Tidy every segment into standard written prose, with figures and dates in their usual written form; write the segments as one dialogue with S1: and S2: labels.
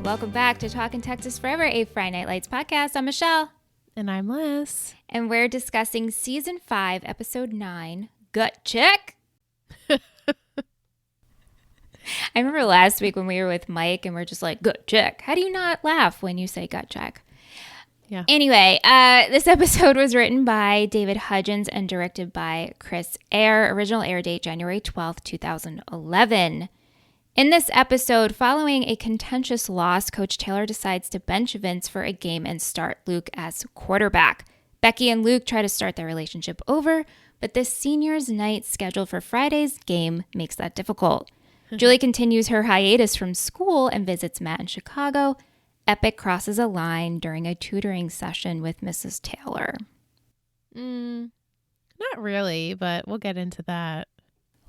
S1: Welcome back to Talkin' Texas Forever, a Friday Night Lights podcast. I'm Michelle.
S2: And I'm Liz.
S1: And we're discussing Season 5, Episode 9, Gut Check. I remember last week when we were with Mike and we're just like, gut check. How do you not laugh when you say gut check?
S2: Yeah.
S1: Anyway, this episode was written by David Hudgens and directed by Chris Eyre. Original air date January 12th, 2011. In this episode, following a contentious loss, Coach Taylor decides to bench Vince for a game and start Luke as quarterback. Becky and Luke try to start their relationship over, but this seniors' night scheduled for Friday's game makes that difficult. Julie continues her hiatus from school and visits Matt in Chicago. Epyck crosses a line during a tutoring session with Mrs. Taylor.
S2: Not really, but we'll get into that.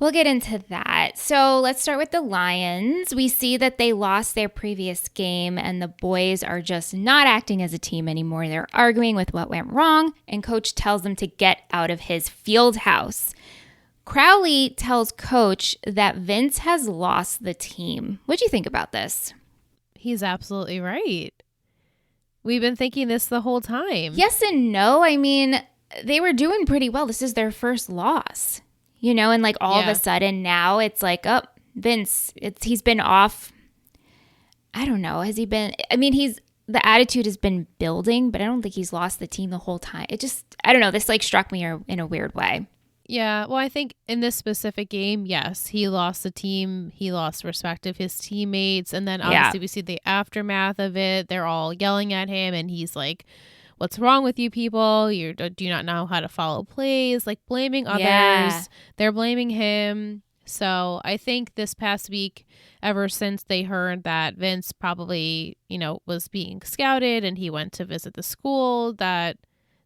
S1: We'll get into that. So let's start with the Lions. We see that they lost their previous game and the boys are just not acting as a team anymore. They're arguing with what went wrong, and Coach tells them to get out of his field house. Crowley tells Coach that Vince has lost the team. What do you think about this?
S2: He's absolutely right. We've been thinking this the whole time.
S1: Yes and no. I mean, they were doing pretty well. This is their first loss. You know, and like all of a sudden now it's like, oh, Vince, he's been off. I don't know. Has he been? I mean, the attitude has been building, but I don't think he's lost the team the whole time. I don't know. This like struck me in a weird way.
S2: Yeah. Well, I think in this specific game, yes, he lost the team. He lost respect of his teammates. And then obviously we see the aftermath of it. They're all yelling at him and he's like, what's wrong with you people? Do you not know how to follow plays? Like blaming others. Yeah. They're blaming him. So I think this past week, ever since they heard that Vince probably, was being scouted and he went to visit the school, that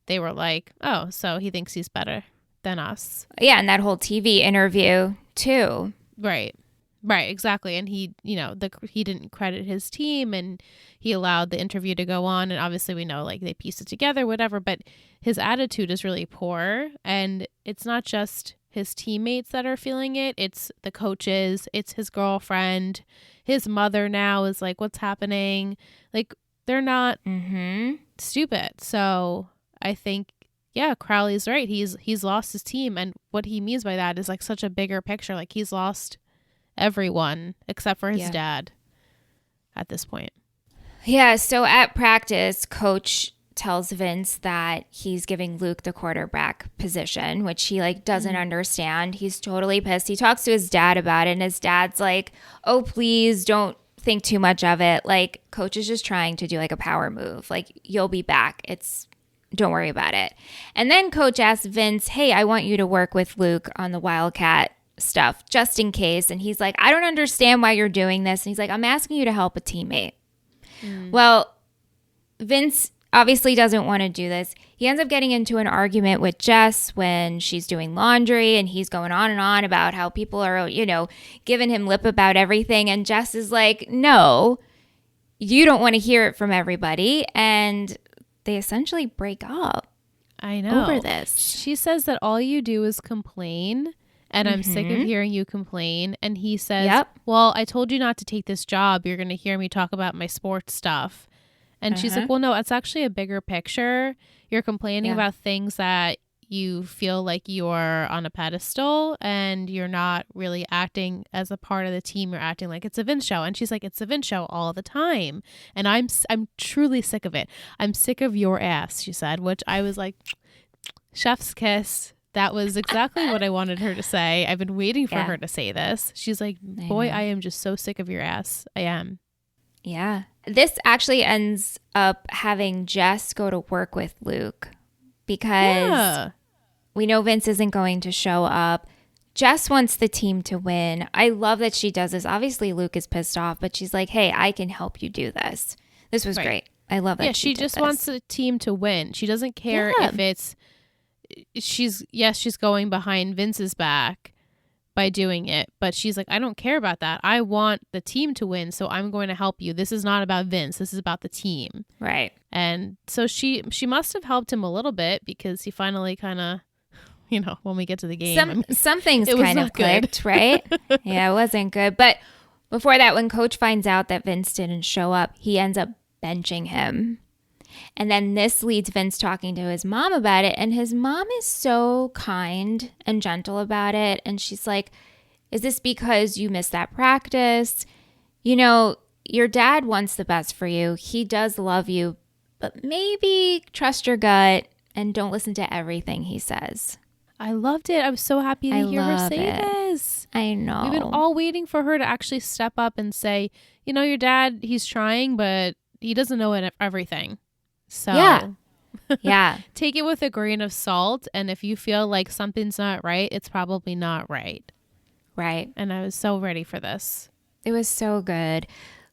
S2: they were like, oh, so he thinks he's better than us.
S1: Yeah. And that whole TV interview too.
S2: Right. Right, exactly. And he, he didn't credit his team and he allowed the interview to go on. And obviously we know like they pieced it together, whatever, but his attitude is really poor. And it's not just his teammates that are feeling it. It's the coaches. It's his girlfriend. His mother now is like, what's happening? Like they're not stupid. So I think, yeah, Crowley's right. He's lost his team. And what he means by that is like such a bigger picture. Like he's lost everyone except for his dad at this point.
S1: Yeah, so at practice, Coach tells Vince that he's giving Luke the quarterback position, which he like doesn't understand. He's totally pissed. He talks to his dad about it and his dad's like, oh, please don't think too much of it. Like Coach is just trying to do like a power move. Like you'll be back. Don't worry about it. And then Coach asks Vince, hey, I want you to work with Luke on the Wildcat stuff just in case. And he's like, I don't understand why you're doing this. And he's like, I'm asking you to help a teammate. Well, Vince obviously doesn't want to do this. He ends up getting into an argument with Jess when she's doing laundry and he's going on and on about how people are, giving him lip about everything. And Jess is like, no, you don't want to hear it from everybody. And they essentially break up.
S2: I know.
S1: Over this.
S2: She says that all you do is complain. And I'm sick of hearing you complain. And he says, well, I told you not to take this job. You're going to hear me talk about my sports stuff. And she's like, well, no, it's actually a bigger picture. You're complaining about things that you feel like you're on a pedestal and you're not really acting as a part of the team. You're acting like it's a Vince show. And she's like, it's a Vince show all the time. And I'm truly sick of it. I'm sick of your ass, she said, which I was like, chef's kiss. That was exactly what I wanted her to say. I've been waiting for her to say this. She's like, boy, I am just so sick of your ass. I am.
S1: Yeah. This actually ends up having Jess go to work with Luke because we know Vince isn't going to show up. Jess wants the team to win. I love that she does this. Obviously, Luke is pissed off, but she's like, hey, I can help you do this. This was great. I love that.
S2: Yeah, she just wants the team to win. She doesn't care if it's she's going behind Vince's back by doing it, but she's like, I don't care about that. I want the team to win, so I'm going to help you. This is not about Vince. This is about the team.
S1: Right.
S2: And so she must have helped him a little bit because he finally kind of, when we get to the game.
S1: Some things kind of clicked, right? Yeah, it wasn't good. But Before that, when Coach finds out that Vince didn't show up, he ends up benching him. And then this leads Vince talking to his mom about it. And his mom is so kind and gentle about it. And she's like, is this because you missed that practice? You know, your dad wants the best for you. He does love you. But maybe trust your gut and don't listen to everything he says.
S2: I loved it. I was so happy to hear her say this.
S1: I know.
S2: We've been all waiting for her to actually step up and say, you know, your dad, he's trying, but he doesn't know everything. So
S1: yeah.
S2: Take it with a grain of salt. And if you feel like something's not right, it's probably not right.
S1: Right.
S2: And I was so ready for this.
S1: It was so good.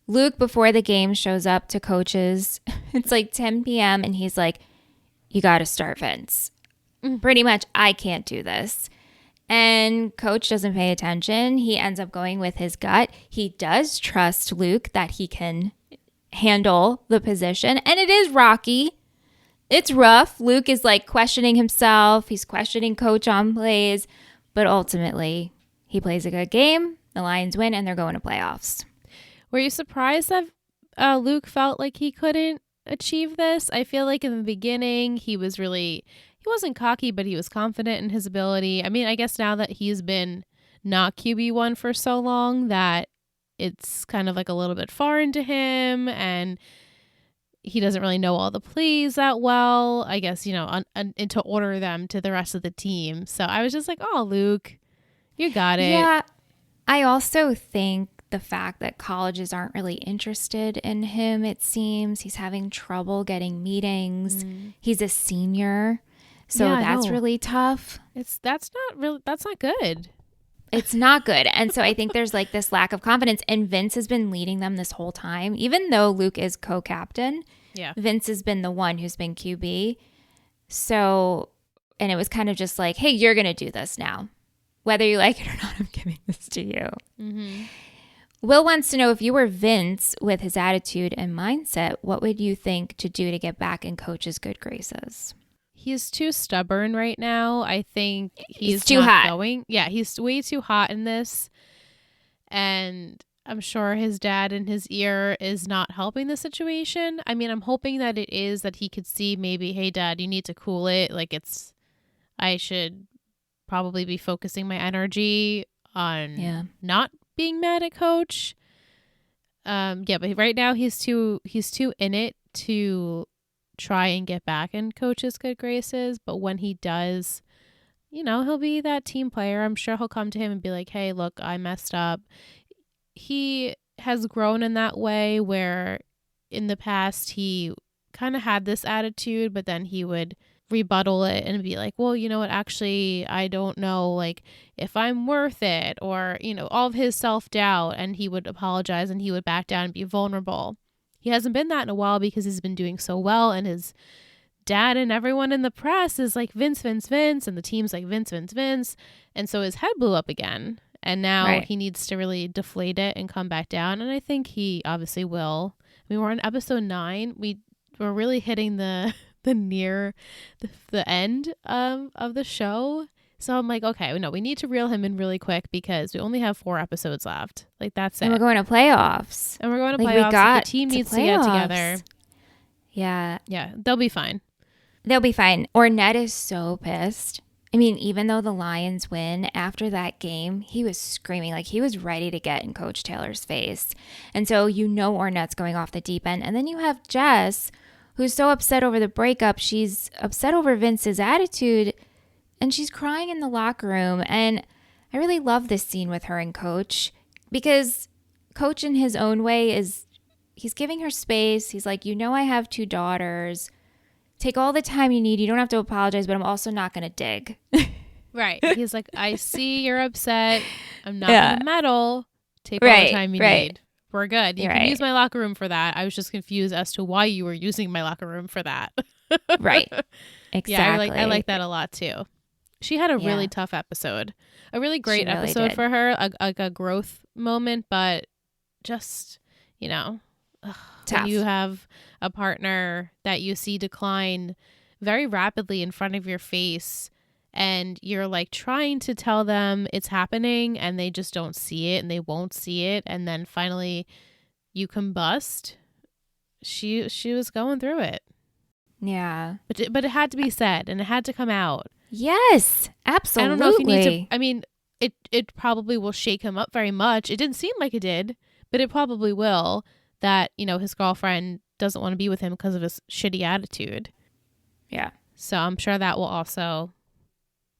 S1: Luke, before the game, shows up to Coach's. It's like 10 p.m. and he's like, you got to start Vince. Pretty much, I can't do this. And Coach doesn't pay attention. He ends up going with his gut. He does trust Luke that he can handle the position. And it is rocky. It's rough. Luke is like questioning himself. He's questioning Coach on plays. But ultimately, he plays a good game. The Lions win and they're going to playoffs.
S2: Were you surprised that Luke felt like he couldn't achieve this? I feel like in the beginning, he wasn't cocky, but he was confident in his ability. I mean, I guess now that he's been not QB1 for so long that it's kind of like a little bit foreign to him and he doesn't really know all the plays that well, I guess, you know, and to order them to the rest of the team. So I was just like, oh, Luke, you got it.
S1: Yeah. I also think the fact that colleges aren't really interested in him, it seems. He's having trouble getting meetings. He's a senior. So that's really tough.
S2: That's not good.
S1: It's not good. And so I think there's like this lack of confidence. And Vince has been leading them this whole time. Even though Luke is co-captain, Vince has been the one who's been QB. So, and it was kind of just like, hey, you're going to do this now. Whether you like it or not, I'm giving this to you. Mm-hmm. Will wants to know, if you were Vince with his attitude and mindset, what would you think to do to get back in Coach's good graces?
S2: He's too stubborn right now. I think he's
S1: too hot.
S2: He's way too hot in this. And I'm sure his dad in his ear is not helping the situation. I mean, I'm hoping that it is that he could see maybe, hey, Dad, you need to cool it. Like I should probably be focusing my energy on not being mad at Coach. But right now he's too in it to try and get back in Coach's good graces. But when he does, you know, he'll be that team player. I'm sure he'll come to him and be like, hey, look, I messed up. He has grown in that way where in the past he kind of had this attitude, but then he would rebuttal it and be like, well, you know what, actually, I don't know, like, if I'm worth it, or, you know, all of his self-doubt, and he would apologize and he would back down and be vulnerable. He hasn't been that in a while because he's been doing so well, and his dad and everyone in the press is like, Vince, Vince, Vince, and the team's like, Vince, Vince, Vince, and so his head blew up again, and now he needs to really deflate it and come back down, and I think he obviously will. I mean, we're on episode 9. We're really hitting the near the end of the show. So I'm like, okay, no, we need to reel him in really quick because we only have 4 episodes left. Like, that's it.
S1: And we're going to playoffs.
S2: The team needs to get together.
S1: Yeah.
S2: Yeah, they'll be fine.
S1: They'll be fine. Ornette is so pissed. I mean, even though the Lions win, after that game, he was screaming. Like, he was ready to get in Coach Taylor's face. And so, you know, Ornette's going off the deep end. And then you have Jess, who's so upset over the breakup. She's upset over Vince's attitude, and she's crying in the locker room. And I really love this scene with her and Coach, because Coach in his own way he's giving her space. He's like, you know, I have 2 daughters. Take all the time you need. You don't have to apologize, but I'm also not going to dig.
S2: Right. He's like, I see you're upset. I'm not going to meddle. Take all the time you need. We're good. You can use my locker room for that. I was just confused as to why you were using my locker room for that.
S1: Right. Exactly.
S2: Yeah, I like that a lot too. She had a really tough episode. A really great episode for her. A growth moment, but just, you know, when you have a partner that you see decline very rapidly in front of your face, and you're like trying to tell them it's happening and they just don't see it and they won't see it, and then finally you combust. She was going through it.
S1: Yeah.
S2: But it had to be said and it had to come out.
S1: Yes, absolutely.
S2: I don't know if you need to, I mean, it probably will shake him up very much. It didn't seem like it did, but it probably will, that, you know, his girlfriend doesn't want to be with him because of his shitty attitude.
S1: Yeah.
S2: So I'm sure that will also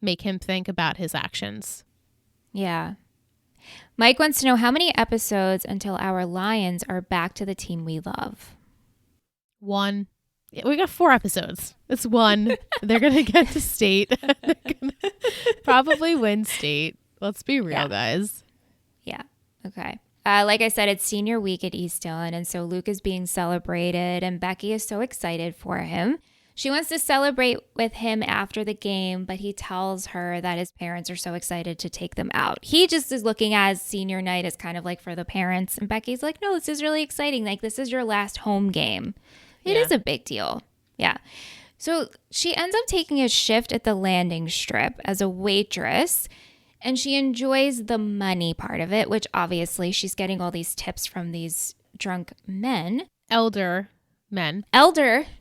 S2: make him think about his actions.
S1: Yeah. Mike wants to know how many episodes until our Lions are back to the team we love.
S2: 1. We got 4 episodes. It's 1. They're going to get to state. They're going to probably win state. Let's be real, guys.
S1: Yeah. Okay. Like I said, it's senior week at East Dillon, and so Luke is being celebrated, and Becky is so excited for him. She wants to celebrate with him after the game, but he tells her that his parents are so excited to take them out. He just is looking at senior night as kind of like for the parents, and Becky's like, no, this is really exciting. Like, this is your last home game. It is a big deal. Yeah. So she ends up taking a shift at the landing strip as a waitress, and she enjoys the money part of it, which obviously she's getting all these tips from these drunk men.
S2: Elder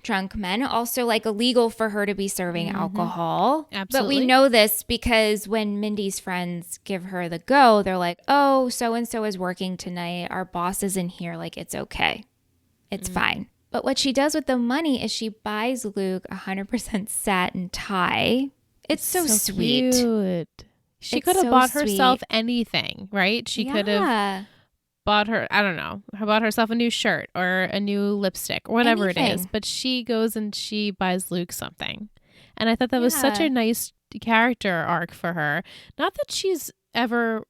S1: drunk men. Also, like, illegal for her to be serving alcohol.
S2: Absolutely.
S1: But we know this because when Mindy's friends give her the go, they're like, oh, so-and-so is working tonight. Our boss isn't here. Like, it's okay. It's fine. But what she does with the money is she buys Luke 100% satin tie. It's so sweet.
S2: Cute. She could have bought herself anything, right? She could have bought herself a new shirt or a new lipstick or whatever it is. But she goes and she buys Luke something. And I thought that was such a nice character arc for her. Not that she's ever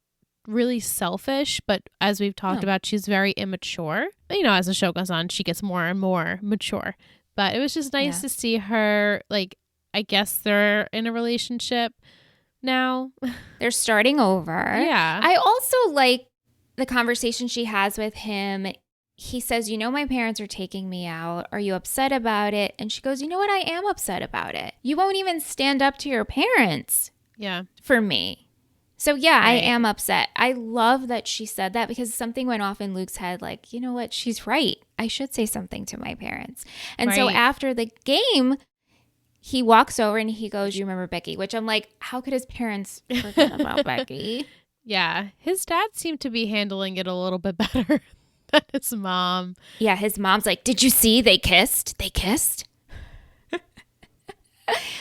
S2: really selfish, but as we've talked about, she's very immature. But, you know, as the show goes on, she gets more and more mature. But it was just nice to see her, like, I guess they're in a relationship now.
S1: They're starting over.
S2: Yeah.
S1: I also like the conversation she has with him. He says, you know, my parents are taking me out. Are you upset about it? And she goes, you know what? I am upset about it. You won't even stand up to your parents.
S2: Yeah.
S1: For me. So, yeah, right. I am upset. I love that she said that because something went off in Luke's head like, you know what? She's right. I should say something to my parents. And so after the game, he walks over and he goes, you remember Becky? Which I'm like, how could his parents forget about Becky?
S2: Yeah. His dad seemed to be handling it a little bit better than his mom.
S1: Yeah, his mom's like, did you see they kissed? They kissed?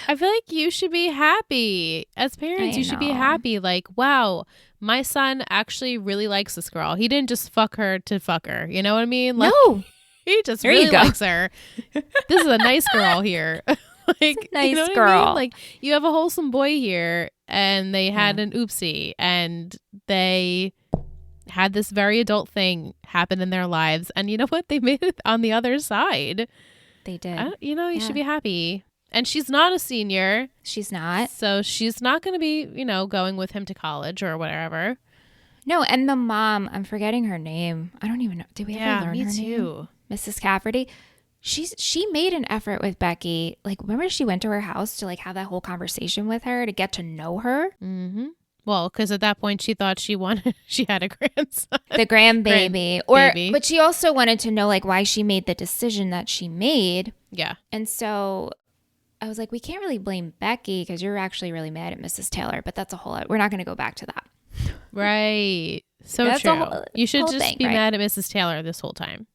S2: I feel like you should be happy. As parents, you should be happy. Like, wow, my son actually really likes this girl. He didn't just fuck her to fuck her. You know what I mean? Like,
S1: no.
S2: He just really likes her. This is a nice girl here. Like,
S1: nice
S2: you know
S1: girl.
S2: I mean? Like, you have a wholesome boy here, and they had an oopsie, and they had this very adult thing happen in their lives. And you know what? They made it on the other side.
S1: They did.
S2: You should be happy. And she's not a senior.
S1: She's not.
S2: So she's not going to be, you know, going with him to college or whatever.
S1: No, and the mom, I'm forgetting her name. I don't even know. Did we ever learn her name? Mrs. Cafferty. She made an effort with Becky. Like, remember she went to her house to, like, have that whole conversation with her to get to know her?
S2: Mm-hmm. Well, because at that point she thought she had a grandson.
S1: The grandbaby. But she also wanted to know, like, why she made the decision that she made.
S2: Yeah.
S1: And so I was like, we can't really blame Becky because you're actually really mad at Mrs. Taylor, but that's a whole lot. We're not going to go back to that.
S2: Right. So that's true. You should just be mad at Mrs. Taylor this whole time.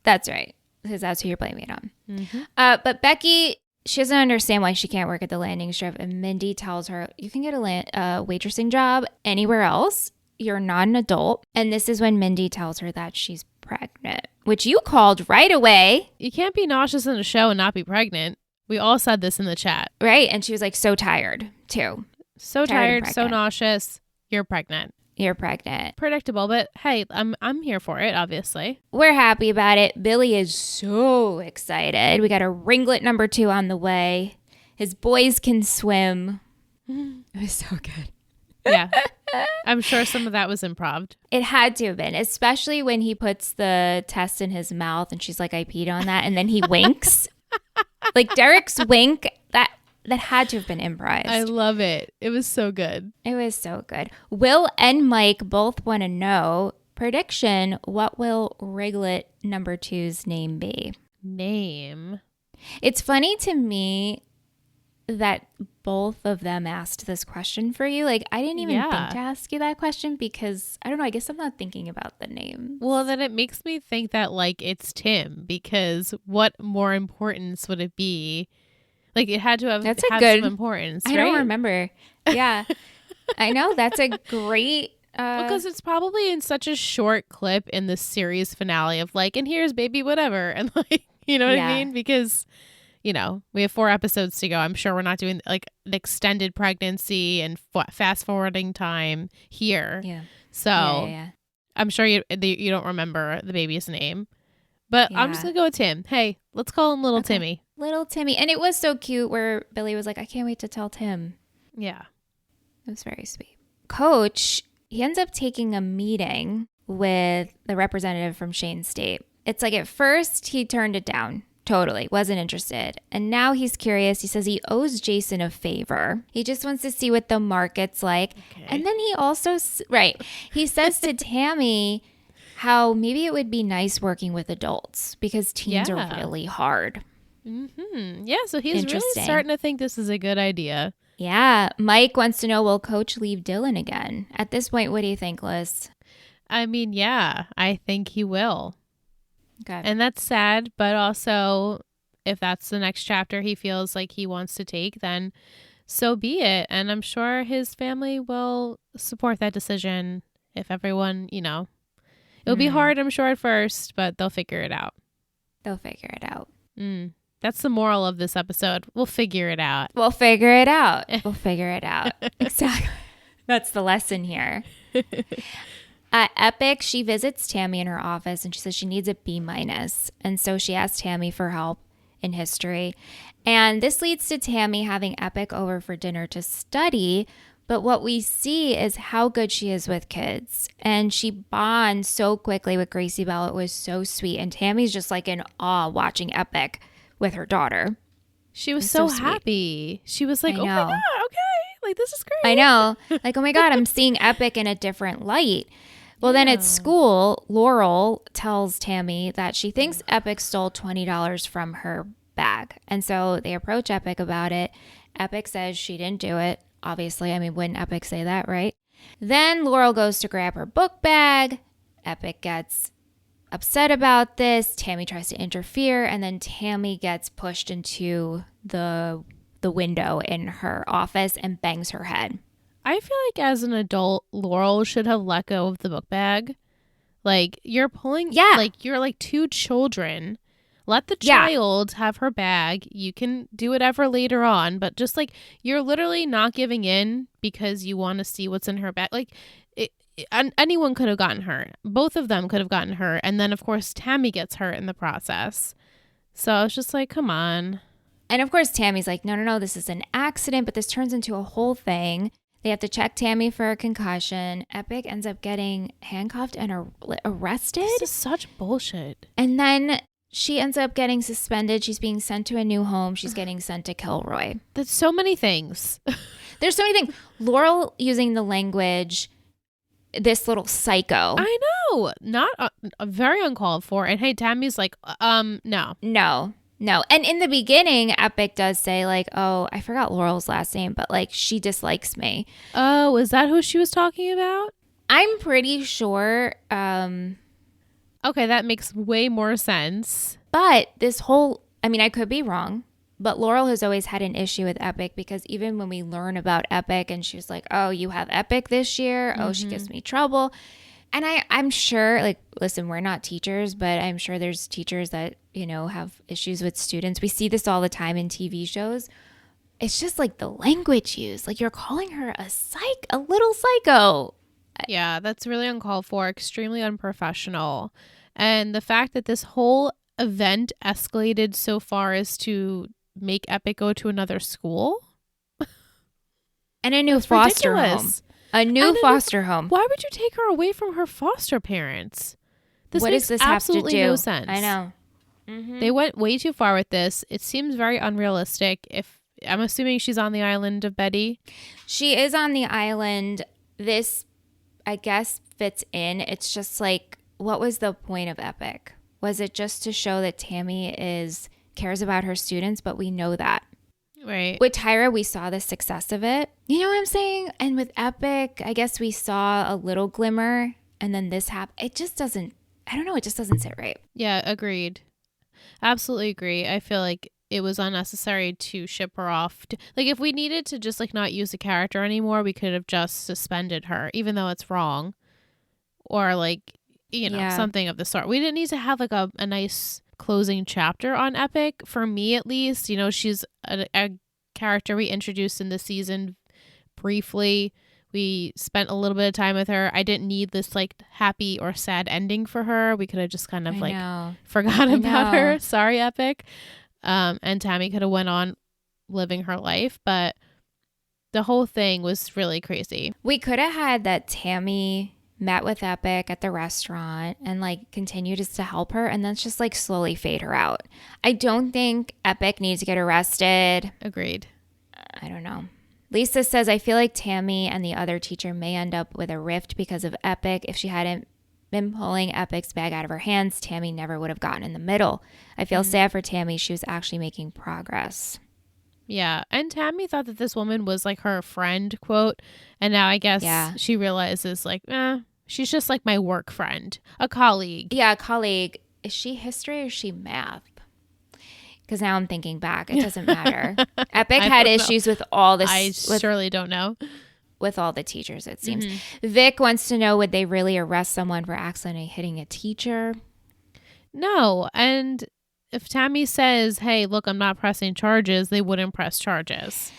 S1: That's right. Because that's who you're blaming it on. Mm-hmm. But Becky, she doesn't understand why she can't work at the landing strip. And Mindy tells her, you can get a waitressing job anywhere else. You're not an adult. And this is when Mindy tells her that she's pregnant, which you called right away.
S2: You can't be nauseous in a show and not be pregnant. We all said this in the chat.
S1: Right. And she was like so tired too.
S2: So tired, so nauseous. You're pregnant.
S1: You're pregnant.
S2: Predictable, but hey, I'm here for it, obviously.
S1: We're happy about it. Billy is so excited. We got a ringlet number 2 on the way. His boys can swim. It was so good.
S2: Yeah. I'm sure some of that was improv.
S1: It had to have been, especially when he puts the test in his mouth and she's like, I peed on that. And then he winks. Like Derek's wink, that that had to have been improvised.
S2: I love it. It was so good.
S1: It was so good. Will and Mike both want to know, prediction, what will Riglet number 2's name be?
S2: Name.
S1: It's funny to me that both of them asked this question for you. Like, I didn't even think to ask you that question because, I don't know, I guess I'm not thinking about the name.
S2: Well, then it makes me think that, like, it's Tim, because what more importance would it be? Like, it had to have some importance, right?
S1: I don't remember. Yeah. I know. That's a great...
S2: because it's probably in such a short clip in the series finale of, like, and here's baby whatever. And, like, you know what I mean? Because... you know, we have 4 episodes to go. I'm sure we're not doing like an extended pregnancy and fast forwarding time here. Yeah. So I'm sure you don't remember the baby's name, but I'm just going to go with Tim. Hey, let's call him Little Timmy.
S1: Little Timmy. And it was so cute where Billy was like, I can't wait to tell Tim.
S2: Yeah.
S1: It was very sweet. Coach, he ends up taking a meeting with the representative from Shane State. It's like at first he turned it down. Totally. Wasn't interested. And now he's curious. He says he owes Jason a favor. He just wants to see what the market's like. Okay. And then he also, he says to Tammy how maybe it would be nice working with adults because teens are really hard.
S2: Mm-hmm. Yeah, so he's really starting to think this is a good idea.
S1: Yeah. Mike wants to know, will Coach leave Dylan again? At this point, what do you think, Liz?
S2: I mean, yeah, I think he will.
S1: Okay.
S2: And that's sad, but also if that's the next chapter he feels like he wants to take, then so be it. And I'm sure his family will support that decision if everyone, you know, it'll be hard, I'm sure, at first, but they'll figure it out.
S1: They'll figure it out.
S2: That's the moral of this episode. We'll figure it out.
S1: We'll figure it out. We'll figure it out. Exactly. That's the lesson here. At Epyck, she visits Tammy in her office and she says she needs a B-. And so she asks Tammy for help in history. And this leads to Tammy having Epyck over for dinner to study. But what we see is how good she is with kids. And she bonds so quickly with Gracie Bell. It was so sweet. And Tammy's just like in awe watching Epyck with her daughter.
S2: She was so happy. She was like, oh my God, okay. Like, this is great.
S1: I know. Like, oh my God, I'm seeing Epyck in a different light. Well, then at school, Laurel tells Tammy that she thinks Epyck stole $20 from her bag. And so they approach Epyck about it. Epyck says she didn't do it. Obviously, I mean, wouldn't Epyck say that, right? Then Laurel goes to grab her book bag. Epyck gets upset about this. Tammy tries to interfere. And then Tammy gets pushed into the window in her office and bangs her head.
S2: I feel like as an adult, Laurel should have let go of the book bag. Like, you're pulling, like, you're like 2 children. Let the child have her bag. You can do whatever later on, but just like, you're literally not giving in because you want to see what's in her bag. Like, anyone could have gotten hurt. Both of them could have gotten hurt. And then, of course, Tammy gets hurt in the process. So it's just like, come on.
S1: And of course, Tammy's like, no, this is an accident, but this turns into a whole thing. They have to check Tammy for a concussion. Epyck ends up getting handcuffed and arrested.
S2: This is such bullshit.
S1: And then she ends up getting suspended. She's being sent to a new home. She's getting sent to Kilroy.
S2: There's so many things.
S1: There's so many things. Laurel using the language, this little psycho.
S2: I know. Not very uncalled for. And hey, Tammy's like, no.
S1: No. And in the beginning, Epyck does say like, oh, I forgot Laurel's last name, but like she dislikes me.
S2: Oh, is that who she was talking about?
S1: I'm pretty sure.
S2: Okay, that makes way more sense.
S1: But this whole, I mean, I could be wrong, but Laurel has always had an issue with Epyck because even when we learn about Epyck and she was like, oh, you have Epyck this year. Oh, she gives me trouble. And I'm sure, like, listen, we're not teachers, but I'm sure there's teachers that, you know, have issues with students. We see this all the time in TV shows. It's just like the language used. Like, you're calling her a little psycho.
S2: Yeah, that's really uncalled for, extremely unprofessional. And the fact that this whole event escalated so far as to make Epyck go to another school.
S1: And a new foster home. A new foster home.
S2: Why would you take her away from her foster parents?
S1: What does this have to do?
S2: No sense.
S1: I know.
S2: They went way too far with this. It seems very unrealistic. If I'm assuming she's on the island of Betty.
S1: She is on the island. This, I guess, fits in. It's just like, what was the point of Epyck? Was it just to show that Tammy cares about her students? But we know that.
S2: Right.
S1: With Tyra, we saw the success of it. You know what I'm saying? And with Epyck, I guess we saw a little glimmer, and then this happened. It just doesn't, I don't know, it just doesn't sit right.
S2: Yeah, agreed. Absolutely agree. I feel like it was unnecessary to ship her off. Like, if we needed to just, like, not use the character anymore, we could have just suspended her, even though it's wrong. Or, like, you know, something of the sort. We didn't need to have, like, a nice closing chapter on Epyck. For me, at least, you know, she's a character we introduced in the season briefly. We spent a little bit of time with her. I didn't need this, like, happy or sad ending for her. We could have just kind of, forgot about her. Sorry, Epyck. And Tammy could have went on living her life, but the whole thing was really crazy.
S1: We could have had that Tammy met with Epyck at the restaurant and, like, continued just to help her, and then just, like, slowly fade her out. I don't think Epyck needs to get arrested.
S2: Agreed.
S1: I don't know. Lisa says, I feel like Tammy and the other teacher may end up with a rift because of Epyck. If she hadn't been pulling Epyck's bag out of her hands, Tammy never would have gotten in the middle. I feel sad for Tammy. She was actually making progress.
S2: Yeah. And Tammy thought that this woman was, like, her friend, quote. And now I guess she realizes, like, she's just like my work friend, a colleague.
S1: Yeah, a colleague. Is she history or is she math? Because now I'm thinking back. It doesn't matter. Epyck had issues with all this.
S2: I surely don't know.
S1: With all the teachers, it seems. Vic wants to know, would they really arrest someone for accidentally hitting a teacher?
S2: No. And if Tammy says, hey, look, I'm not pressing charges, they wouldn't press charges.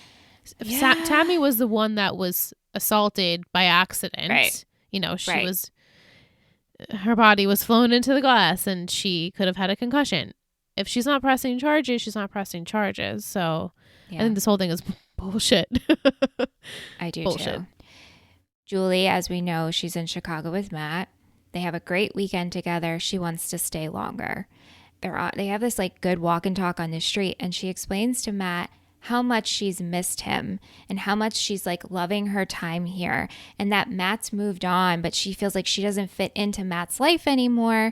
S2: If Tammy was the one that was assaulted by accident,
S1: right.
S2: You know, she was, her body was flown into the glass and she could have had a concussion. If she's not pressing charges, she's not pressing charges. So I think this whole thing is bullshit.
S1: I do too. Julie, as we know, she's in Chicago with Matt. They have a great weekend together. She wants to stay longer. They have this, like, good walk and talk on the street, and she explains to Matt how much she's missed him and how much she's, like, loving her time here, and that Matt's moved on, but she feels like she doesn't fit into Matt's life anymore.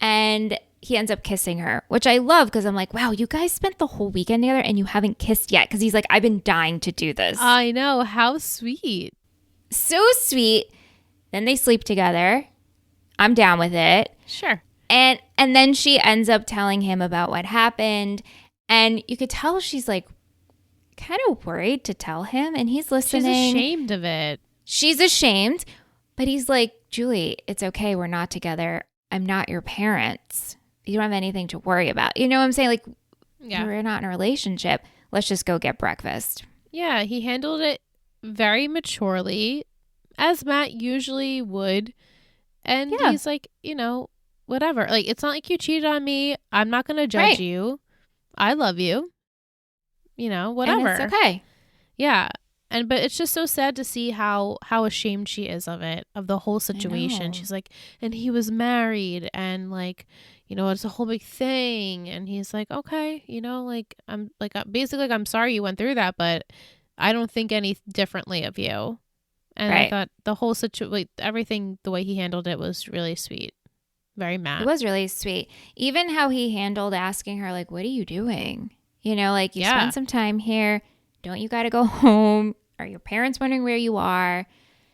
S1: And he ends up kissing her, which I love, because I'm like, wow, you guys spent the whole weekend together and you haven't kissed yet. Because he's like, I've been dying to do this.
S2: I know. How sweet.
S1: So sweet. Then they sleep together. I'm down with it.
S2: Sure.
S1: And then she ends up telling him about what happened. And you could tell she's, like, kind of worried to tell him. And he's listening.
S2: She's ashamed of it.
S1: She's ashamed. But he's like, Julie, it's okay. We're not together. I'm not your parents. You don't have anything to worry about. You know what I'm saying? Like, we're not in a relationship. Let's just go get breakfast.
S2: Yeah, he handled it very maturely, as Matt usually would. And he's like, you know, whatever. Like, it's not like you cheated on me. I'm not going to judge you. I love you. You know, whatever.
S1: And it's okay.
S2: Yeah. But it's just so sad to see how ashamed she is of it, of the whole situation. She's like, and he was married, and, like, you know, it's a whole big thing. And he's like, okay, you know, like, I'm like, basically, like, I'm sorry you went through that, but I don't think any differently of you. And I thought the whole situation, everything, the way he handled it was really sweet. Very Matt.
S1: It was really sweet. Even how he handled asking her, like, what are you doing? You know, like, you spent some time here. Don't you got to go home? Are your parents wondering where you are?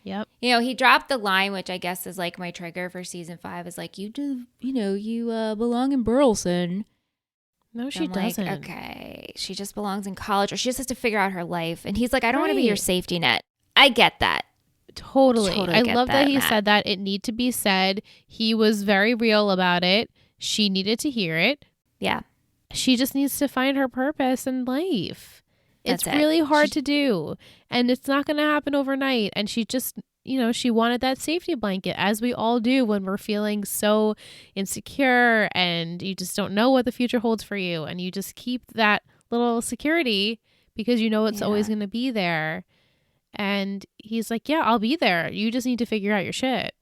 S2: Yep.
S1: You know, he dropped the line, which I guess is, like, my trigger for season 5, is like, you do, you know, you belong in Burleson.
S2: No, she doesn't.
S1: Like, okay, she just belongs in college, or she just has to figure out her life. And he's like, I don't want to be your safety net. I get that.
S2: Totally I love that he said that. It need to be said. He was very real about it. She needed to hear it.
S1: Yeah.
S2: She just needs to find her purpose in life. It's really hard to do, and it's not going to happen overnight. And she just, you know, she wanted that safety blanket, as we all do when we're feeling so insecure and you just don't know what the future holds for you. And you just keep that little security because you know it's always going to be there. And he's like, yeah, I'll be there. You just need to figure out your shit.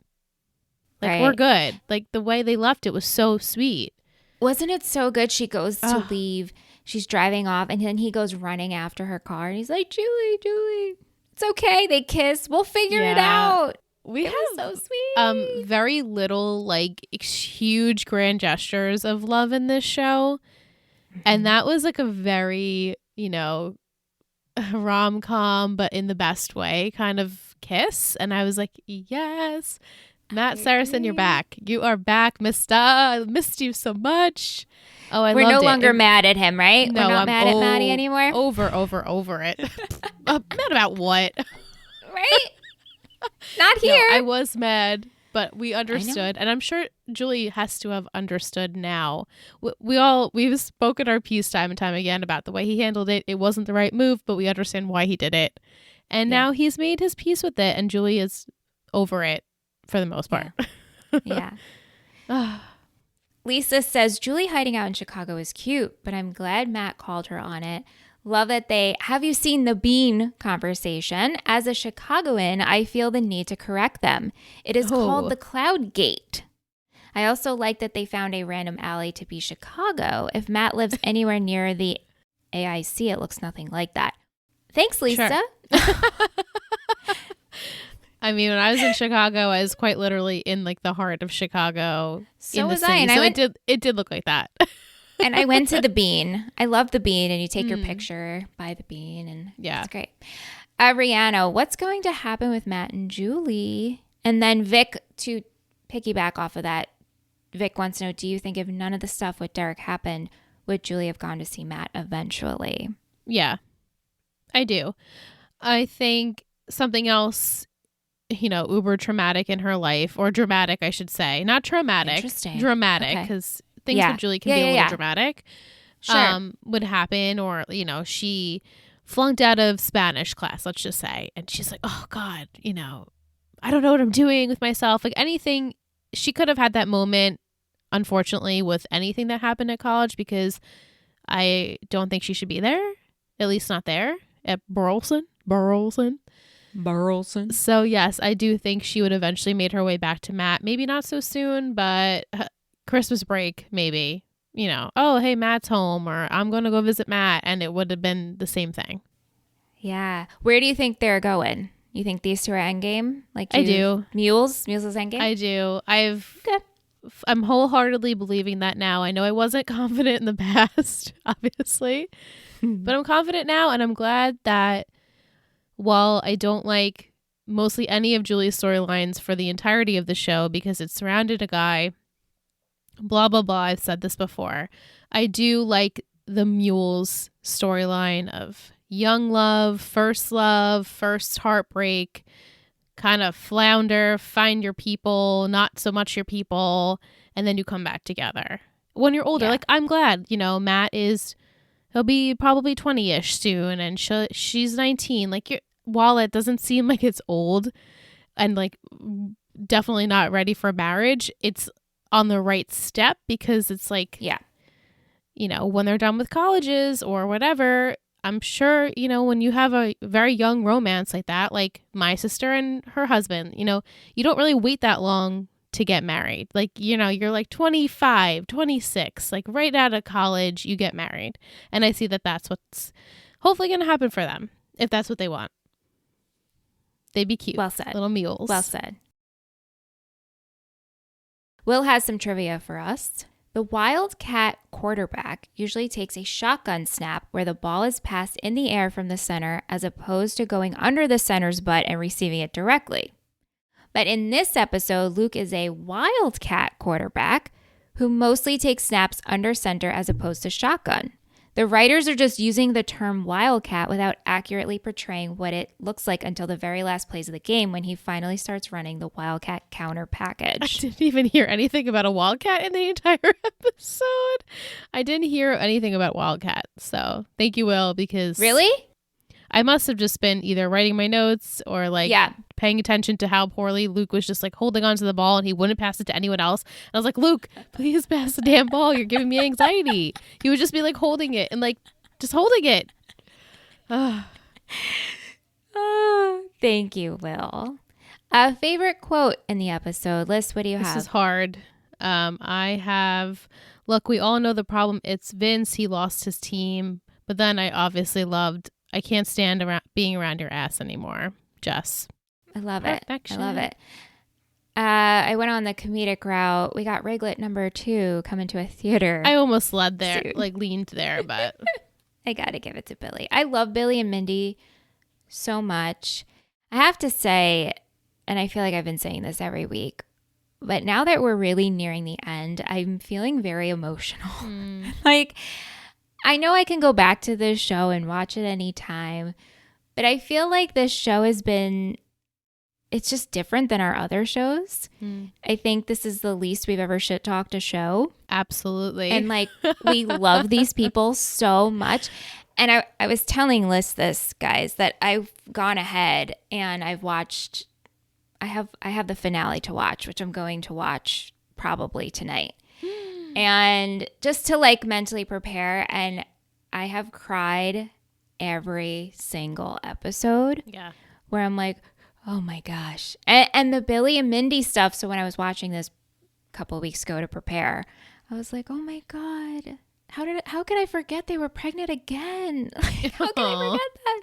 S2: Like, we're good. Like, the way they left it was so sweet.
S1: Wasn't it so good? She goes to leave. She's driving off, and then he goes running after her car, and he's like, Julie, it's okay. They kiss. We'll figure it out.
S2: We
S1: It was
S2: have
S1: so sweet.
S2: very little like huge grand gestures of love in this show. And that was like a very, rom-com, but in the best way kind of kiss. And I was like, yes, Matt Saracen, you're back. You are back, mister. I missed you so much. Oh, I loved it.
S1: We're no longer mad at him, right?
S2: No,
S1: We're not
S2: I'm
S1: mad at Maddie anymore.
S2: Over it. Mad about what?
S1: Right? Not here.
S2: No, I was mad, but we understood. And I'm sure Julie has to have understood now. We've spoken our piece time and time again about the way he handled it. It wasn't the right move, but we understand why he did it. And now he's made his peace with it, and Julie is over it for the most part.
S1: Yeah. Lisa says, Julie hiding out in Chicago is cute, but I'm glad Matt called her on it. Love that have you seen the bean conversation? As a Chicagoan, I feel the need to correct them. It is called the Cloud Gate. I also like that they found a random alley to be Chicago. If Matt lives anywhere near the AIC, it looks nothing like that. Thanks, Lisa.
S2: Sure. I mean, when I was in Chicago, I was quite literally in like the heart of Chicago.
S1: So
S2: in the
S1: was
S2: city.
S1: I. And
S2: it did look like that.
S1: And I went to the bean. I love the bean, and you take your picture by the bean, and it's great. Rihanna, what's going to happen with Matt and Julie? And then Vic, to piggyback off of that, Vic wants to know, do you think if none of the stuff with Derek happened, would Julie have gone to see Matt eventually?
S2: Yeah, I do. I think something else, uber traumatic in her life, or dramatic, I should say. Not traumatic.
S1: Interesting.
S2: Dramatic, because things with Julie can be a little dramatic.
S1: Sure.
S2: Would happen, or, she flunked out of Spanish class, let's just say. And she's like, oh, God, I don't know what I'm doing with myself. Like anything, she could have had that moment, unfortunately, with anything that happened at college, because I don't think she should be there, at least not there, at Burleson. So, yes, I do think she would eventually made her way back to Matt. Maybe not so soon, but Christmas break, maybe. Oh, hey, Matt's home, or I'm going to go visit Matt, and it would have been the same thing.
S1: Yeah. Where do you think they're going? You think these two are endgame?
S2: I do.
S1: Mules is endgame?
S2: I do. I'm wholeheartedly believing that now. I know I wasn't confident in the past, obviously, but I'm confident now, and I'm glad that while I don't like mostly any of Julie's storylines for the entirety of the show because it surrounded a guy, blah, blah, blah, I've said this before, I do like the Mules storyline of young love, first heartbreak, kind of flounder, find your people, not so much your people, and then you come back together. When you're older, like I'm glad, Matt he'll be probably 20-ish soon, and she's 19. Like while it doesn't seem like it's old and like definitely not ready for marriage, it's on the right step, because it's like, when they're done with colleges or whatever, I'm sure, when you have a very young romance like that, like my sister and her husband, you don't really wait that long to get married. Like, you're like 25, 26, like right out of college, you get married. And I see that that's what's hopefully going to happen for them, if that's what they want. They'd be cute.
S1: Well said.
S2: Little mules.
S1: Well said. Will has some trivia for us. The Wildcat quarterback usually takes a shotgun snap where the ball is passed in the air from the center as opposed to going under the center's butt and receiving it directly. But in this episode, Luke is a Wildcat quarterback who mostly takes snaps under center as opposed to shotgun. The writers are just using the term Wildcat without accurately portraying what it looks like until the very last plays of the game when he finally starts running the Wildcat counter package.
S2: I didn't even hear anything about a Wildcat in the entire episode. I didn't hear anything about Wildcat. So thank you, Will, because...
S1: Really?
S2: I must have just been either writing my notes or like paying attention to how poorly Luke was just like holding onto the ball and he wouldn't pass it to anyone else. And I was like, Luke, please pass the damn ball. You're giving me anxiety. He would just be like holding it and like just holding it.
S1: Thank you, Will. A favorite quote in the episode. Liz, what do you have?
S2: This is hard. I have look, we all know the problem. It's Vince. He lost his team. But then I obviously loved, I can't stand being around your ass anymore. Jess.
S1: I love
S2: Perfection.
S1: it. I love it. I went on the comedic route. We got Reglet number 2 coming to a theater.
S2: I almost led there,
S1: soon.
S2: like leaned there, but
S1: I got to give it to Billy. I love Billy and Mindy so much. I have to say, and I feel like I've been saying this every week, but now that we're really nearing the end, I'm feeling very emotional. Like, I know I can go back to this show and watch it anytime, but I feel like this show has been, it's just different than our other shows. I think this is the least we've ever shit talked a show.
S2: absolutely.
S1: And like, we love these people so much. And I was telling Liz this, guys, that I've gone ahead and I've watched, I have the finale to watch, which I'm going to watch probably tonight. And just to like mentally prepare, and I have cried every single episode.
S2: Yeah.
S1: Where I'm like, oh my gosh. And the Billy and Mindy stuff. So when I was watching this a couple of weeks ago to prepare, I was like, oh my God, how could I forget they were pregnant again? How can I forget that?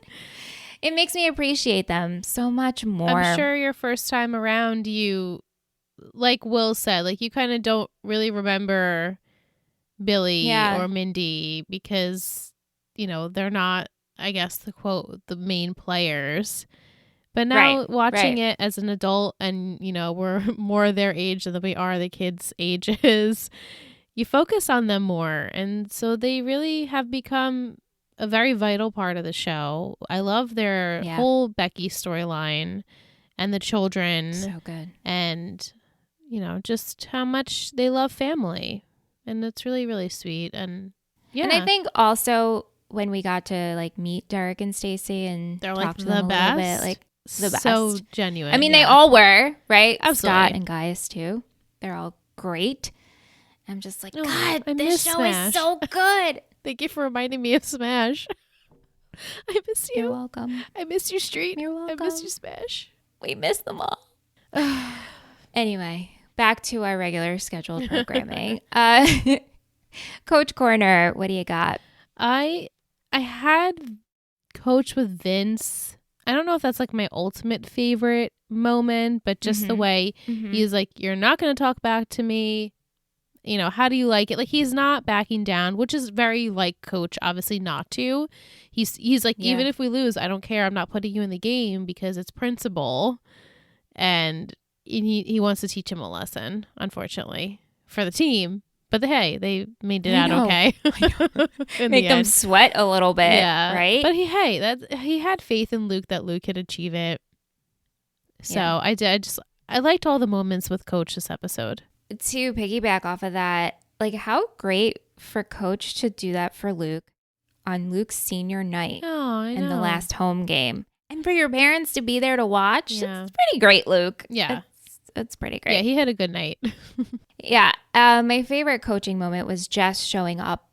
S1: It makes me appreciate them so much more.
S2: I'm sure your first time around, you, like Will said, like you kind of don't really remember Billy or Mindy because, you know, they're not, I guess, the main players. But now watching it as an adult and, you know, we're more their age than we are the kids' ages, you focus on them more. And so they really have become a very vital part of the show. I love their whole Becky storyline and the children.
S1: So good.
S2: And, you know, just how much they love family. And it's really, really sweet. And
S1: And I think also when we got to like meet Derek and Stacey and
S2: they're
S1: talk
S2: like
S1: to
S2: the
S1: them
S2: best.
S1: a little bit, like the best.
S2: So genuine.
S1: I mean, they all were, right?
S2: Absolutely.
S1: Scott and Gaius too. They're all great. I'm just like, God,
S2: I
S1: this show
S2: Smash.
S1: is so good.
S2: Thank you for reminding me of Smash. I miss you.
S1: You're welcome.
S2: I miss you, Street.
S1: You're welcome.
S2: I miss you, Smash.
S1: We miss them all. Anyway, back to our regular scheduled programming. Coach Corner, what do you got?
S2: I had Coach with Vince. I don't know if that's like my ultimate favorite moment, but just the way he's like, you're not going to talk back to me. You know, how do you like it? Like, he's not backing down, which is very like Coach, obviously not to. He's like, even if we lose, I don't care. I'm not putting you in the game because it's principle. And he wants to teach him a lesson, unfortunately, for the team. But hey, they made it out okay.
S1: Make them sweat a little bit, right?
S2: But he had faith in Luke that Luke could achieve it. So I liked all the moments with Coach this episode.
S1: To piggyback off of that, like how great for Coach to do that for Luke on Luke's senior night in the last home game. And for your parents to be there to watch, it's pretty great, Luke.
S2: Yeah.
S1: It's pretty great.
S2: Yeah, he had a good night.
S1: Yeah. My favorite coaching moment was Jess showing up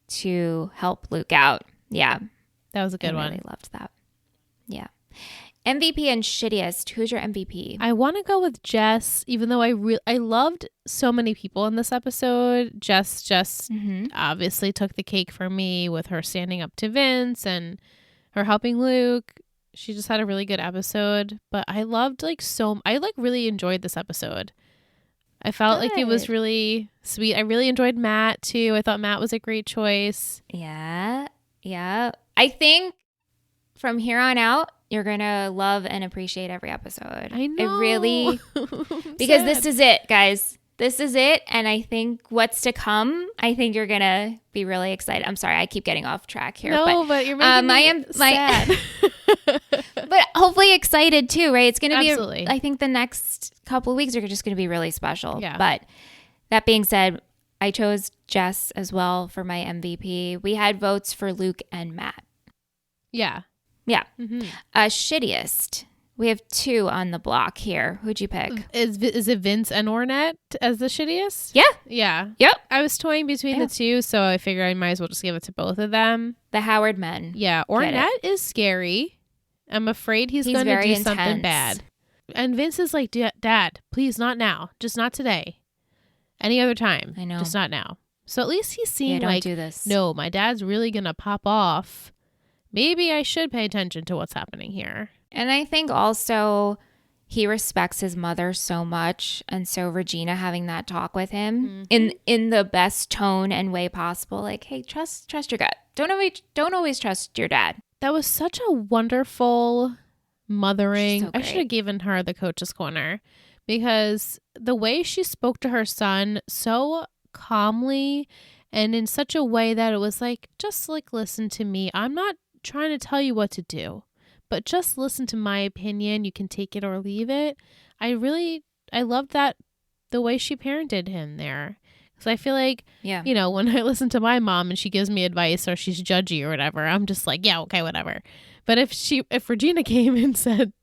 S1: to help Luke out. Yeah.
S2: That was a good one.
S1: I really loved that. Yeah. MVP and shittiest. Who's your MVP?
S2: I want to go with Jess, even though I loved so many people in this episode. Jess just obviously took the cake for me with her standing up to Vince and her helping Luke. She just had a really good episode. But I loved I really enjoyed this episode. I felt like it was really sweet. I really enjoyed Matt too. I thought Matt was a great choice.
S1: Yeah. Yeah. I think from here on out, you're going to love and appreciate every episode.
S2: I know.
S1: It really, because this is it, guys. This is it. And I think what's to come, I think you're going to be really excited. I'm sorry, I keep getting off track here.
S2: No, but you're making me sad.
S1: But hopefully excited too, right? It's going to
S2: Absolutely.
S1: I think the next couple of weeks are just going to be really special.
S2: Yeah.
S1: But that being said, I chose Jess as well for my MVP. We had votes for Luke and Matt.
S2: Yeah.
S1: Yeah. Shittiest. We have 2 on the block here. Who'd you pick?
S2: Is it Vince and Ornette as the shittiest?
S1: Yeah.
S2: Yeah.
S1: Yep.
S2: I was toying between the two, so I figured I might as well just give it to both of them.
S1: The Howard men.
S2: Yeah. Ornette is scary. I'm afraid he's going to do something bad. And Vince is like, Dad, please, not now. Just not today. Any other time.
S1: I know.
S2: Just not now. So at least he's seeing
S1: don't
S2: like,
S1: do this.
S2: No, my dad's really going to pop off. Maybe I should pay attention to what's happening here.
S1: And I think also he respects his mother so much. And so Regina having that talk with him in the best tone and way possible. Like, hey, trust your gut. Don't always trust your dad.
S2: That was such a wonderful mothering.
S1: So
S2: I should have given her the coach's corner because the way she spoke to her son so calmly and in such a way that it was like, just like, listen to me. I'm not trying to tell you what to do, but just listen to my opinion. You can take it or leave it. I loved that, the way she parented him there. Because I feel like, you know, when I listen to my mom and she gives me advice or she's judgy or whatever, I'm just like, yeah, okay, whatever. But if Regina came and said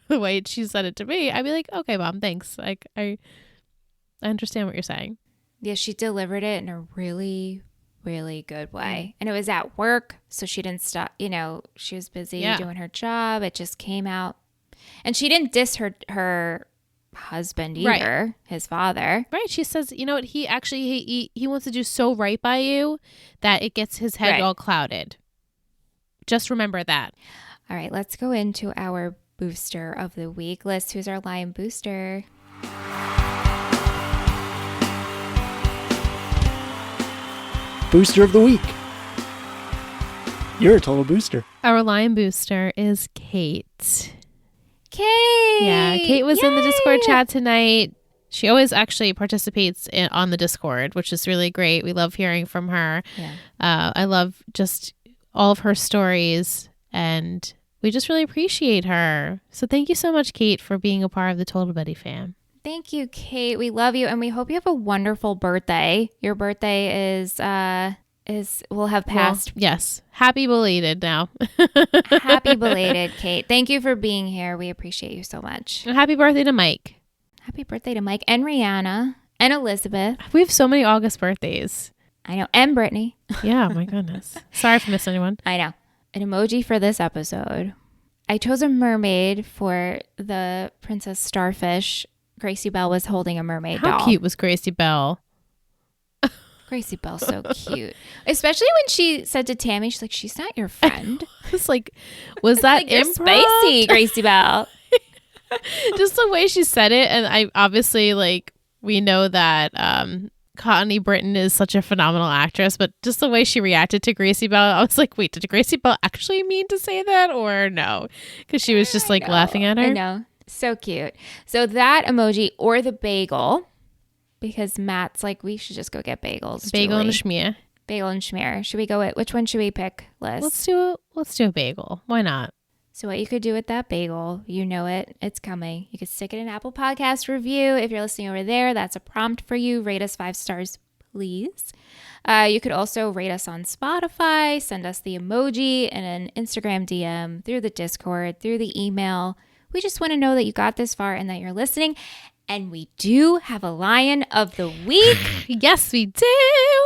S2: the way she said it to me, I'd be like, okay, Mom, thanks. Like, I understand what you're saying.
S1: Yeah, she delivered it in a really, really good way. And it was at work, so she didn't stop. You know, she was busy doing her job. It just came out. And she didn't diss her husband either, his father.
S2: Right. She says, you know what, he actually, he wants to do so right by you that it gets his head all clouded. Just remember that.
S1: All right, let's go into our booster of the week. Liz, who's our Lion booster?
S3: Booster of the week. You're a total booster.
S2: Our Lion booster is Kate.
S1: Kate!
S2: Yeah, Kate was in the Discord chat tonight. She always actually participates on the Discord, which is really great. We love hearing from her. Yeah. I love just all of her stories, and we just really appreciate her. So thank you so much, Kate, for being a part of the Total Buddy fam.
S1: Thank you, Kate. We love you, and we hope you have a wonderful birthday. Your birthday is will have passed.
S2: Well, yes. Happy belated now.
S1: Happy belated, Kate. Thank you for being here. We appreciate you so much.
S2: And happy birthday to Mike.
S1: Happy birthday to Mike and Rihanna and Elizabeth.
S2: We have so many August birthdays.
S1: I know. And Brittany.
S2: Yeah, my goodness. Sorry if I missed anyone.
S1: I know. An emoji for this episode. I chose a mermaid for the Princess Starfish. Gracie Bell was holding a mermaid doll.
S2: How cute was Gracie Bell?
S1: Gracie Bell's so cute. Especially when she said to Tammy, she's like, she's not your friend.
S2: It's like, was that
S1: like, you're spicy, Gracie Bell?
S2: Just the way she said it. And I obviously, like, we know that Connie Britton is such a phenomenal actress, but just the way she reacted to Gracie Bell, I was like, wait, did Gracie Bell actually mean to say that or no? Because she was just like laughing at her.
S1: I know. So cute. So that emoji or the bagel, because Matt's like, we should just go get bagels.
S2: Bagel
S1: Julie.
S2: and schmear.
S1: Bagel and schmear. Should we go with, which one should we pick, Liz?
S2: Let's do a bagel. Why not?
S1: So what you could do with that bagel, you know it. It's coming. You could stick it in Apple Podcast review. If you're listening over there, that's a prompt for you. Rate us 5 stars, please. You could also rate us on Spotify. Send us the emoji and an Instagram DM through the Discord, through the email. We just want to know that you got this far and that you're listening. And we do have a Lion of the Week.
S2: Yes, we do.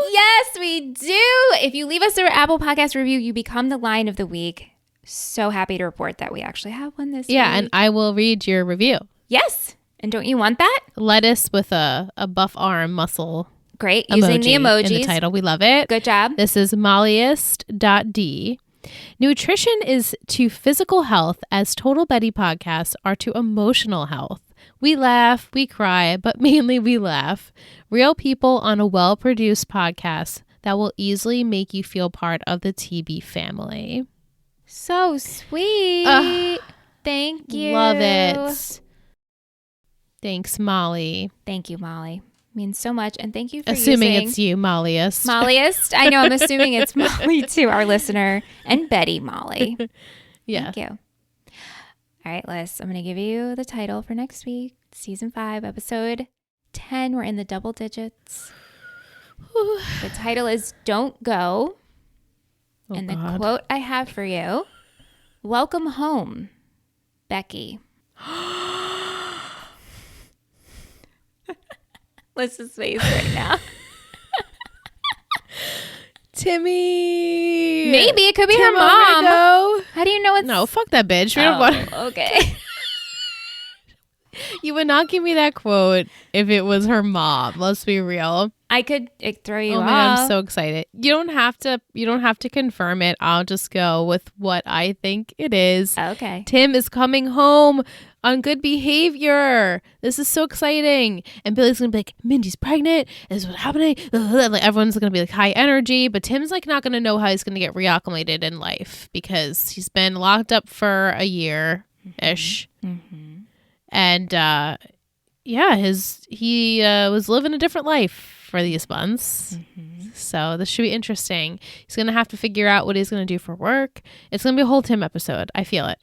S1: Yes, we do. If you leave us an Apple Podcast review, you become the Lion of the Week. So happy to report that we actually have one this week.
S2: Yeah, and I will read your review.
S1: Yes. And don't you want that?
S2: Lettuce with a buff arm muscle.
S1: Great. Using the emojis.
S2: In the title. We love it.
S1: Good job.
S2: This is molliest.d. Nutrition is to physical health as Total Betty podcasts are to emotional health. We laugh, we cry, but mainly we laugh. Real people on a well-produced podcast that will easily make you feel part of the TB family.
S1: So sweet. Thank you.
S2: Love it. Thanks, Molly.
S1: Thank you, Molly. Means so much. And thank you for
S2: assuming it's you, Molliest.
S1: Molliest. I know. I'm assuming it's Molly too, our listener. And Betty Molly.
S2: Yeah.
S1: Thank you. All right, Liz. I'm going to give you the title for next week. Season 5, episode 10. We're in the double digits. The title is Don't Go.
S2: Oh,
S1: and
S2: God.
S1: the quote I have for you, welcome home, Becky. Liz's face right now.
S2: Timmy.
S1: Maybe it could be her mom. How do you know it's...
S2: No, fuck that bitch. We don't want...
S1: Okay.
S2: You would not give me that quote if it was her mom. Let's be real.
S1: I could throw you
S2: Oh
S1: off.
S2: my God, I'm so excited. You don't have to confirm it. I'll just go with what I think it is.
S1: Okay.
S2: Tim is coming home on good behavior. This is so exciting. And Billy's gonna be like, Mindy's pregnant. This is what's happening. Like everyone's gonna be like high energy, but Tim's like not gonna know how he's gonna get reacclimated in life because he's been locked up for a year ish.
S1: Mm-hmm.
S2: And he was living a different life for these months. Mm-hmm. So this should be interesting. He's going to have to figure out what he's going to do for work. It's going to be a whole Tim episode. I feel it.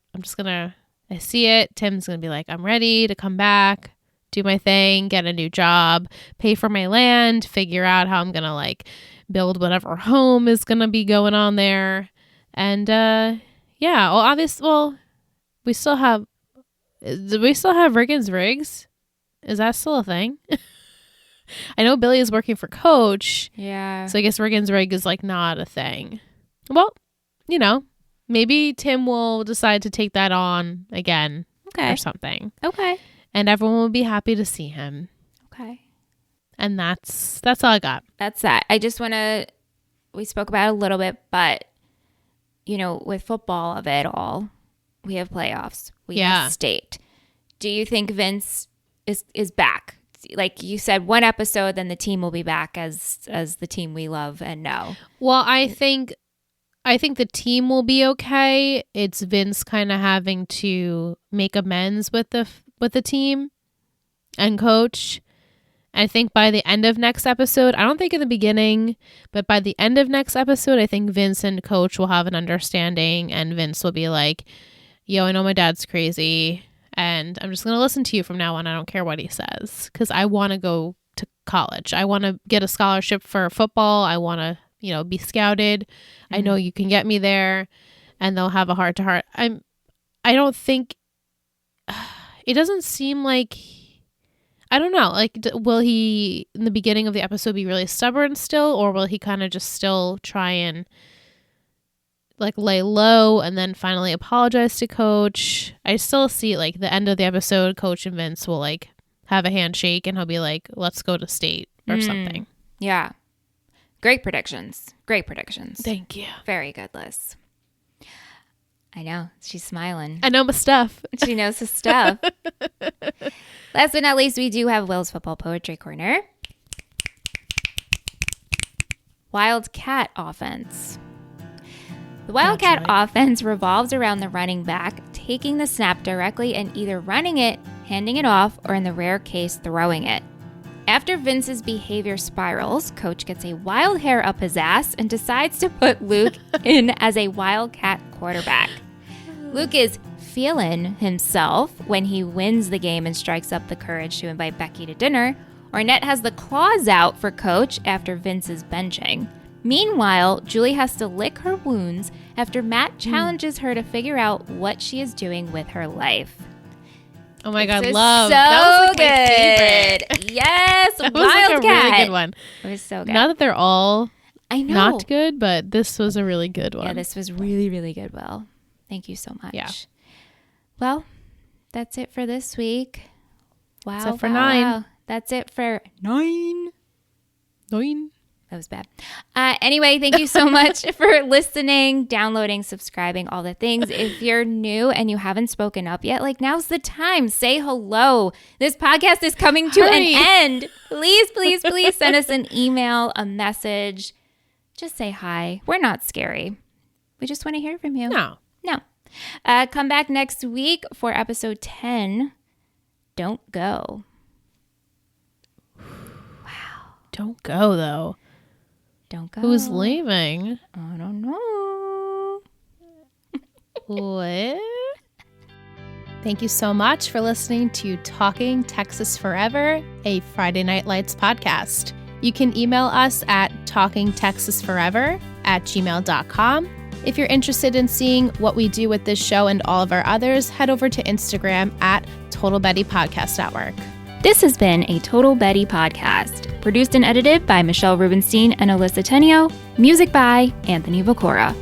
S2: I see it. Tim's going to be like, I'm ready to come back, do my thing, get a new job, pay for my land, figure out how I'm going to like build whatever home is going to be going on there. And we still have Riggins Riggs. Is that still a thing? I know Billy is working for Coach.
S1: Yeah.
S2: So I guess Riggins Rig is like not a thing. Well, maybe Tim will decide to take that on again or something.
S1: Okay.
S2: And everyone will be happy to see him.
S1: Okay.
S2: And that's all I got.
S1: That's that. I just want to, we spoke about it a little bit, but with football of it all, we have playoffs. We have state. Do you think Vince is back? Like you said, one episode, then the team will be back as the team we love and know.
S2: Well, I think the team will be okay. It's Vince kind of having to make amends with the team and Coach. I think by the end of next episode, I don't think in the beginning, but by the end of next episode, I think Vince and Coach will have an understanding, and Vince will be like, yo, I know my dad's crazy, and I'm just going to listen to you from now on. I don't care what he says, because I want to go to college. I want to get a scholarship for football. I want to, be scouted. Mm-hmm. I know you can get me there, and they'll have a heart-to-heart. I don't think, it doesn't seem like, I don't know, like, will he, in the beginning of the episode, be really stubborn still, or will he kind of just still try and like lay low and then finally apologize to Coach? I still see like the end of the episode, Coach and Vince will like have a handshake and he'll be like, let's go to state or something.
S1: Yeah. Great predictions.
S2: Thank you.
S1: Very good, Liz. I know. She's smiling.
S2: I know my stuff.
S1: She knows his stuff. Last but not least, we do have Will's Football Poetry Corner. Wildcat offense. The Wildcat offense revolves around the running back taking the snap directly and either running it, handing it off, or in the rare case, throwing it. After Vince's behavior spirals, Coach gets a wild hair up his ass and decides to put Luke in as a Wildcat quarterback. Luke is feeling himself when he wins the game and strikes up the courage to invite Becky to dinner. Ornette has the claws out for Coach after Vince's benching. Meanwhile, Julie has to lick her wounds after Matt challenges her to figure out what she is doing with her life.
S2: Oh my God,
S1: love.
S2: So
S1: that was like
S2: good.
S1: My favorite. Yes,
S2: that was like a really good one.
S1: It was so good.
S2: Not that they're all not good, but this was a really good one.
S1: Yeah, this was really, really good, Will. Thank you so much.
S2: Yeah.
S1: Well, that's it for this week. Wow.
S2: That's it for 9.
S1: Wow. That's it for 9.
S2: 9.
S1: That was bad. Anyway, thank you so much for listening, downloading, subscribing, all the things. If you're new and you haven't spoken up yet, like now's the time. Say hello. This podcast is coming to an end. Please, please, please send us an email, a message. Just say hi. We're not scary. We just want to hear from you.
S2: No.
S1: Come back next week for episode 10. Don't go. Wow.
S2: Don't go, though.
S1: Don't go.
S2: Who's leaving?
S1: I don't know.
S2: What? Thank you so much for listening to Talking Texas Forever, a Friday Night Lights podcast. You can email us at talkingtexasforever@gmail.com. If you're interested in seeing what we do with this show and all of our others, head over to Instagram at Total Betty Podcast Network.
S1: This has been a Total Betty podcast, produced and edited by Michelle Rubenstein and Alyssa Tenio, music by Anthony Vocora.